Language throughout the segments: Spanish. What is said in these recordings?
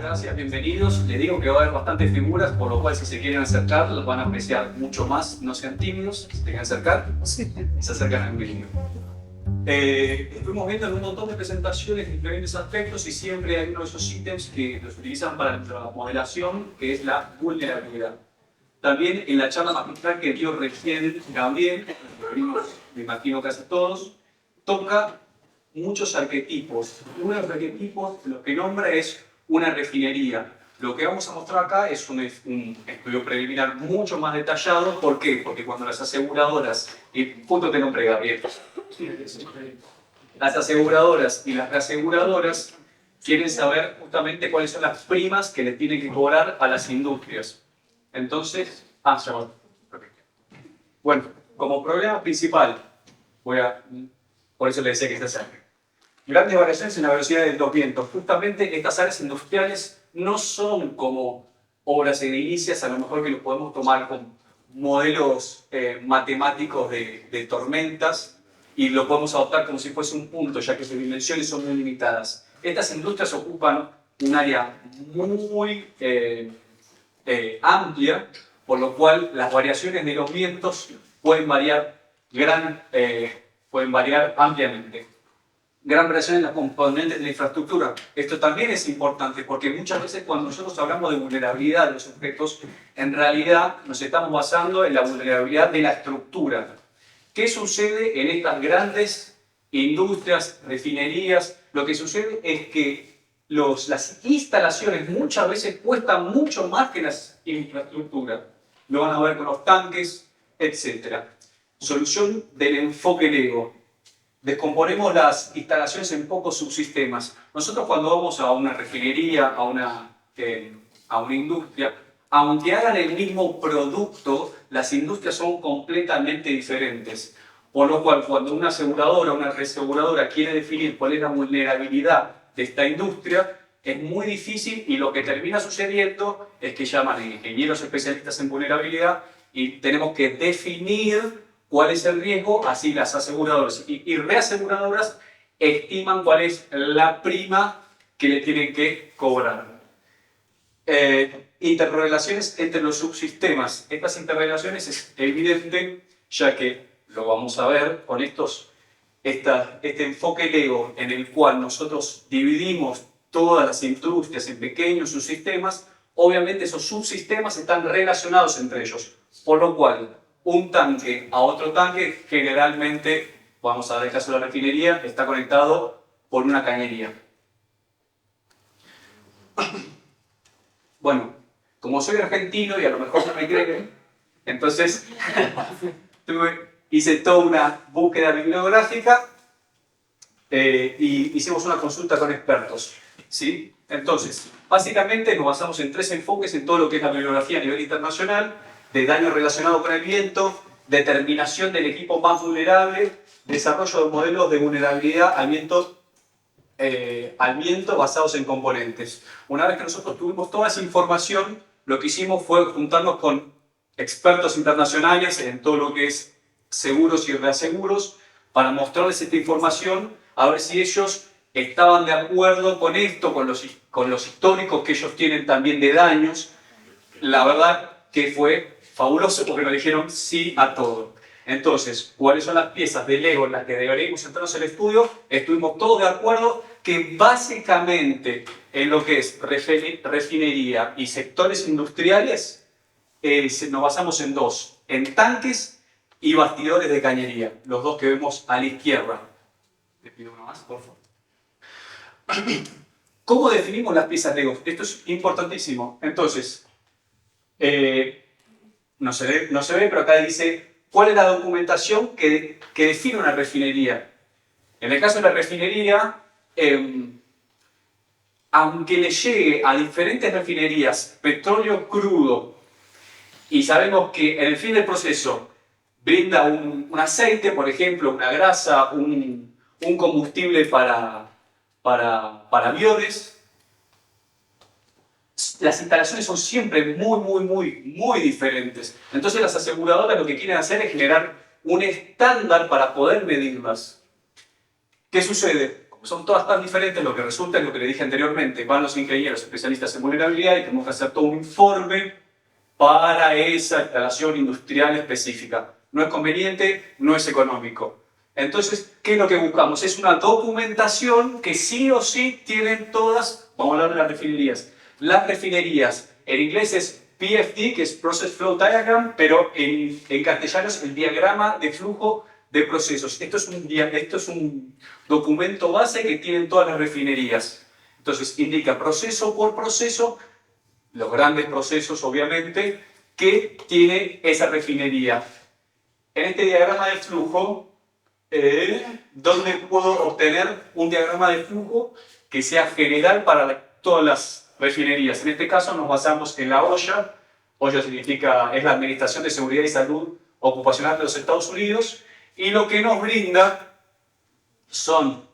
gracias, bienvenidos. Les digo que va a haber bastantes figuras, por lo cual si se quieren acercar, los van a apreciar mucho más. No sean tímidos, se quieren acercar, se acercan al vídeo. Estuvimos viendo en un montón de presentaciones diferentes aspectos y siempre hay uno de esos ítems que los utilizan para la modelación, que es la vulnerabilidad. También en la charla magistral que dio recién Gabriel, me imagino casi todos, toca muchos arquetipos. Uno de los arquetipos lo que nombra es una refinería. Lo que vamos a mostrar acá es un estudio preliminar mucho más detallado. ¿Por qué? Porque cuando las aseguradoras, y punto te nombre Gabriel, las aseguradoras y las reaseguradoras quieren saber justamente cuáles son las primas que le tienen que cobrar a las industrias. Entonces, bueno, como problema principal, por eso le decía que esta área. Grandes variaciones en la velocidad de los vientos. Justamente estas áreas industriales no son como obras edilicias, a lo mejor que lo podemos tomar con modelos matemáticos de tormentas y lo podemos adoptar como si fuese un punto, ya que sus dimensiones son muy limitadas. Estas industrias ocupan un área muy amplia, por lo cual las variaciones de los vientos pueden variar ampliamente. Gran variación en las componentes de la infraestructura. Esto también es importante porque muchas veces cuando nosotros hablamos de vulnerabilidad de los objetos, en realidad nos estamos basando en la vulnerabilidad de la estructura. ¿Qué sucede en estas grandes industrias, refinerías? Lo que sucede es que las instalaciones muchas veces cuestan mucho más que las infraestructuras. Lo van a ver con los tanques, etc. Solución del enfoque Lego. Descomponemos las instalaciones en pocos subsistemas. Nosotros cuando vamos a una refinería, a una industria, aunque hagan el mismo producto, las industrias son completamente diferentes. Por lo cual, cuando una aseguradora o una reaseguradora quiere definir cuál es la vulnerabilidad de esta industria, es muy difícil y lo que termina sucediendo es que llaman a ingenieros especialistas en vulnerabilidad y tenemos que definir cuál es el riesgo, así las aseguradoras y reaseguradoras estiman cuál es la prima que le tienen que cobrar. Interrelaciones entre los subsistemas. Estas interrelaciones es evidente, ya que lo vamos a ver con este enfoque Lego en el cual nosotros dividimos todas las industrias en pequeños subsistemas. Obviamente esos subsistemas están relacionados entre ellos, por lo cual un tanque a otro tanque, generalmente, vamos a dar el caso de la refinería, está conectado por una cañería. Bueno, como soy argentino y a lo mejor no me creen, entonces hice toda una búsqueda bibliográfica y hicimos una consulta con expertos, ¿sí? Entonces, básicamente nos basamos en 3 enfoques en todo lo que es la bibliografía a nivel internacional: de daño relacionado con el viento, determinación del equipo más vulnerable, desarrollo de modelos de vulnerabilidad al viento basados en componentes. Una vez que nosotros tuvimos toda esa información, lo que hicimos fue juntarnos con expertos internacionales en todo lo que es seguros y reaseguros para mostrarles esta información, a ver si ellos estaban de acuerdo con esto, con los históricos que ellos tienen también de daños. La verdad que fue fabuloso porque nos dijeron sí a todo. Entonces, ¿cuáles son las piezas de Lego en las que deberíamos centrarnos en el estudio? Estuvimos todos de acuerdo que básicamente en lo que es refinería y sectores industriales nos basamos en 2, en tanques y bastidores de cañería, los 2 que vemos a la izquierda. Te pido uno más, por favor. ¿Cómo definimos las piezas Lego? Esto es importantísimo. Entonces, no se ve, pero acá dice cuál es la documentación que define una refinería. En el caso de la refinería, aunque le llegue a diferentes refinerías petróleo crudo y sabemos que en el fin del proceso brinda un aceite, por ejemplo, una grasa, un combustible para aviones, las instalaciones son siempre muy diferentes. Entonces las aseguradoras lo que quieren hacer es generar un estándar para poder medirlas. ¿Qué sucede? son todas tan diferentes, lo que resulta es lo que le dije anteriormente, van los ingenieros especialistas en vulnerabilidad y tenemos que hacer todo un informe para esa instalación industrial específica. No es conveniente, no es económico. Entonces, ¿qué es lo que buscamos? Es una documentación que sí o sí tienen todas, vamos a hablar de las refinerías. Las refinerías, en inglés es PFD, que es Process Flow Diagram, pero en castellano es el diagrama de flujo de procesos. Esto es un documento base que tienen todas las refinerías. Entonces, indica proceso por proceso, los grandes procesos, obviamente, que tiene esa refinería. En este diagrama de flujo, ¿dónde puedo obtener un diagrama de flujo que sea general para todas las refinerías? En este caso nos basamos en la OSHA. OSHA es la Administración de Seguridad y Salud Ocupacional de los Estados Unidos, y lo que nos brinda son,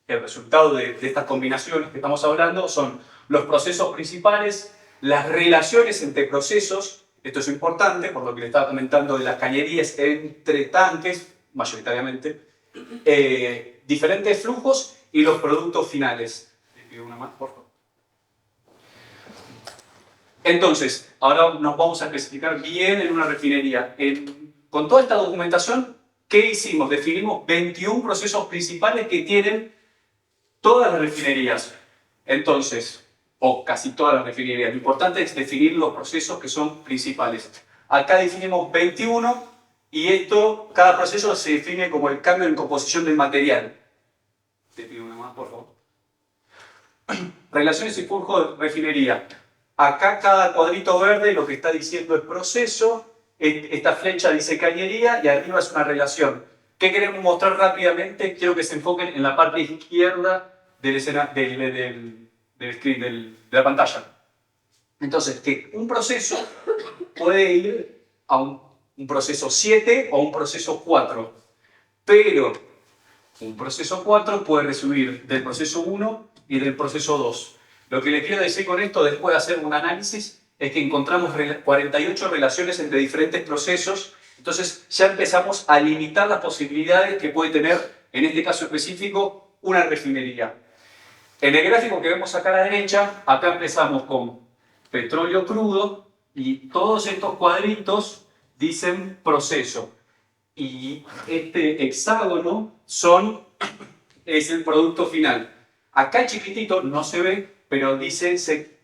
el resultado de estas combinaciones que estamos hablando, son los procesos principales, las relaciones entre procesos. Esto es importante, por lo que le estaba comentando de las cañerías entre tanques, mayoritariamente, diferentes flujos y los productos finales. Les pido una más, por favor. Entonces, ahora nos vamos a especificar bien en una refinería. Con toda esta documentación, ¿qué hicimos? Definimos 21 procesos principales que tienen todas las refinerías. Entonces, o casi todas las refinerías. Lo importante es definir los procesos que son principales. Acá definimos 21 y cada proceso se define como el cambio en composición del material. Te pido una más, por favor. Relaciones y flujo de refinería. Acá cada cuadrito verde lo que está diciendo es proceso, esta flecha dice cañería y arriba es una relación. ¿Qué queremos mostrar rápidamente? Quiero que se enfoquen en la parte izquierda del screen, de la pantalla. Entonces, que un proceso puede ir a un proceso 7 o un proceso 4, pero un proceso 4 puede recibir del proceso 1 y del proceso 2. Lo que le quiero decir con esto, después de hacer un análisis, es que encontramos 48 relaciones entre diferentes procesos. Entonces ya empezamos a limitar las posibilidades que puede tener, en este caso específico, una refinería. En el gráfico que vemos acá a la derecha, acá empezamos con petróleo crudo y todos estos cuadritos dicen proceso. Y este hexágono es el producto final. Acá chiquitito no se ve, pero dice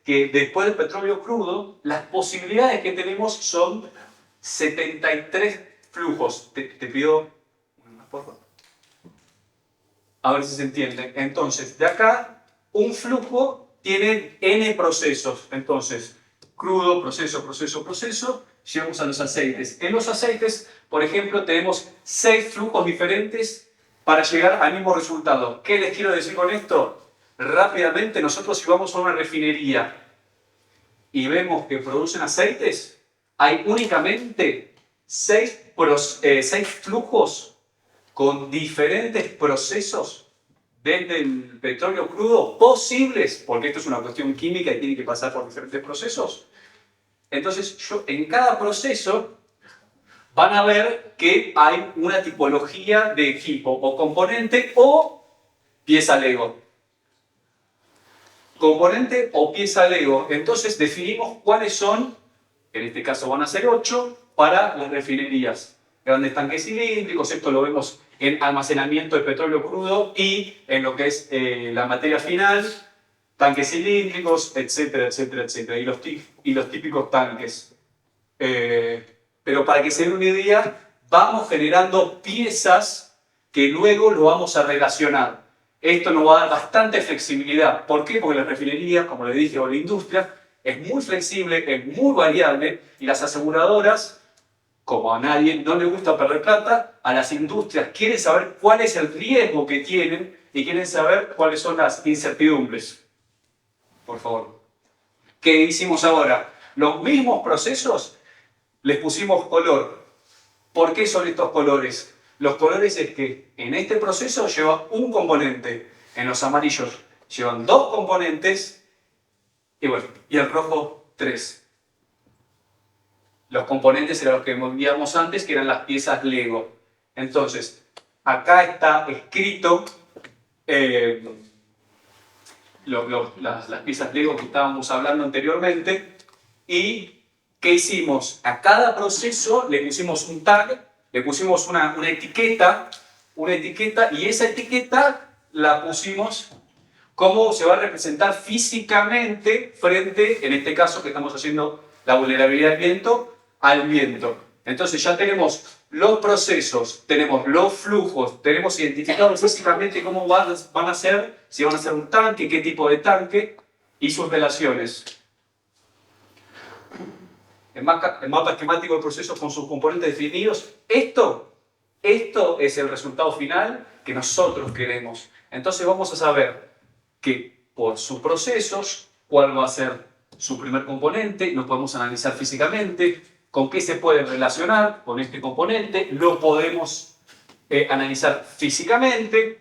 que después del petróleo crudo, las posibilidades que tenemos son 73 flujos. Te pido una, por favor. A ver si se entiende. Entonces, de acá, un flujo tiene n procesos. Entonces, crudo, proceso, proceso, proceso. Llegamos a los aceites. En los aceites, por ejemplo, tenemos 6 flujos diferentes para llegar al mismo resultado. ¿Qué les quiero decir con esto? Rápidamente, nosotros si vamos a una refinería y vemos que producen aceites, hay únicamente 6 flujos con diferentes procesos desde el petróleo crudo posibles, porque esto es una cuestión química y tiene que pasar por diferentes procesos. Entonces, en cada proceso van a ver que hay una tipología de equipo o componente o pieza Lego. Componente o pieza Lego. Entonces definimos cuáles son, en este caso van a ser 8, para las refinerías. Grandes tanques cilíndricos, esto lo vemos en almacenamiento de petróleo crudo y en lo que es la materia final, tanques cilíndricos, etcétera, etcétera, etcétera. Y los típicos tanques. Pero para que se den una idea, vamos generando piezas que luego lo vamos a relacionar. Esto nos va a dar bastante flexibilidad. ¿Por qué? Porque la refinería, como les dije, o la industria, es muy flexible, es muy variable, y las aseguradoras, como a nadie no le gusta perder plata, a las industrias quieren saber cuál es el riesgo que tienen y quieren saber cuáles son las incertidumbres. Por favor. ¿Qué hicimos ahora? Los mismos procesos les pusimos color. ¿Por qué son estos colores? Los colores es que en este proceso lleva un componente, en los amarillos llevan 2 componentes y bueno, y el rojo 3. Los componentes eran los que veíamos antes, que eran las piezas Lego. Entonces, acá está escrito las piezas Lego que estábamos hablando anteriormente. ¿Y qué hicimos? A cada proceso le pusimos un tag, le pusimos una etiqueta, y esa etiqueta la pusimos cómo se va a representar físicamente frente, en este caso que estamos haciendo la vulnerabilidad del viento, al viento. Entonces ya tenemos los procesos, tenemos los flujos, tenemos identificado físicamente cómo van a ser, si van a ser un tanque, qué tipo de tanque y sus relaciones. El mapa esquemático de procesos con sus componentes definidos. Esto es el resultado final que nosotros queremos. Entonces vamos a saber que por sus procesos, cuál va a ser su primer componente, lo podemos analizar físicamente, con qué se puede relacionar con este componente, lo podemos analizar físicamente.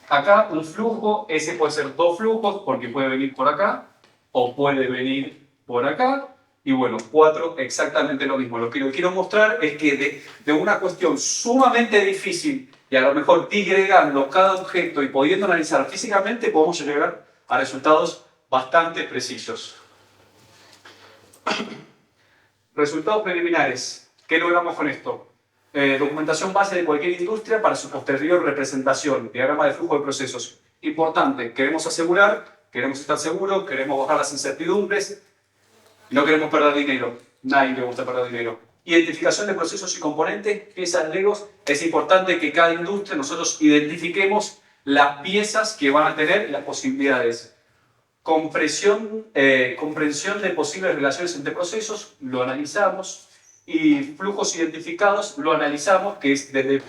Acá un flujo, ese puede ser dos flujos, porque puede venir por acá, o puede venir por acá, y bueno, 4 exactamente lo mismo. Lo que quiero mostrar es que de una cuestión sumamente difícil, y a lo mejor digregando cada objeto y pudiendo analizar físicamente, podemos llegar a resultados bastante precisos. Resultados preliminares. ¿Qué logramos con esto? Documentación base de cualquier industria para su posterior representación. Diagrama de flujo de procesos. Importante, queremos asegurar, queremos estar seguros, queremos bajar las incertidumbres, no queremos perder dinero. Nadie le gusta perder dinero. Identificación de procesos y componentes, piezas Legos. Es importante que cada industria nosotros identifiquemos las piezas que van a tener las posibilidades. Comprensión de posibles relaciones entre procesos, lo analizamos. Y flujos identificados, lo analizamos, que es desde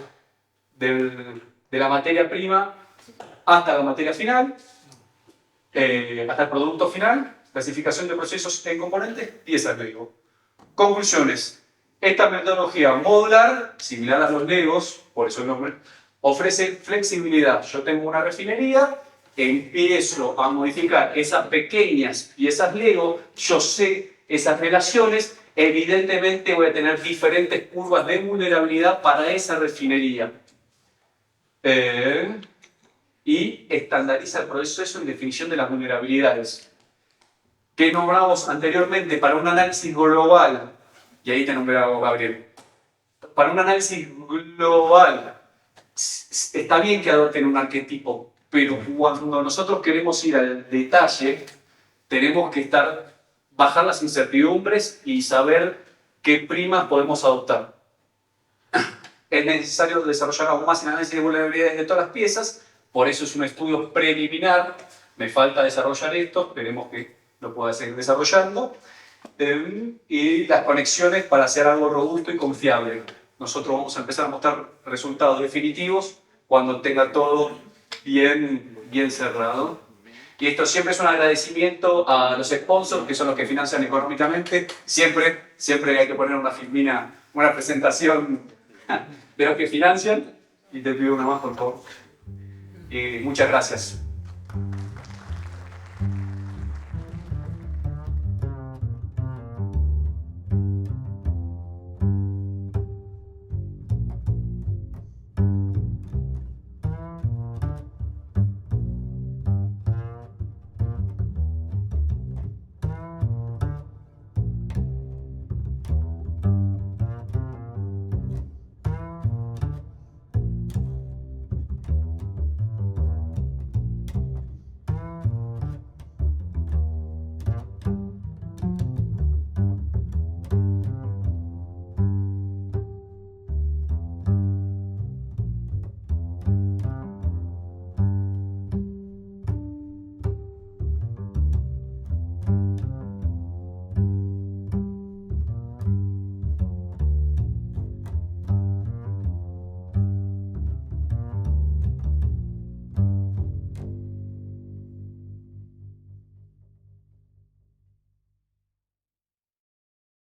de la materia prima hasta la materia final, hasta el producto final. Clasificación de procesos en componentes, piezas Lego. Conclusiones. Esta metodología modular, similar a los Legos, por eso el nombre, ofrece flexibilidad. Yo tengo una refinería, empiezo a modificar esas pequeñas piezas Lego, yo sé esas relaciones, evidentemente voy a tener diferentes curvas de vulnerabilidad para esa refinería. Y estandariza el proceso en definición de las vulnerabilidades. Que nombramos anteriormente para un análisis global, y ahí te nombraba Gabriel, para un análisis global está bien que adopten un arquetipo, pero cuando nosotros queremos ir al detalle, tenemos que bajar las incertidumbres y saber qué primas podemos adoptar. Es necesario desarrollar aún más el análisis de vulnerabilidades de todas las piezas, por eso es un estudio preliminar, me falta desarrollar esto, esperemos que lo pueda seguir desarrollando, y las conexiones para hacer algo robusto y confiable. Nosotros vamos a empezar a mostrar resultados definitivos cuando tenga todo bien cerrado. Y esto siempre es un agradecimiento a los sponsors, que son los que financian económicamente. Siempre hay que poner una presentación de los que financian. Y te pido una más, por favor. Y muchas gracias.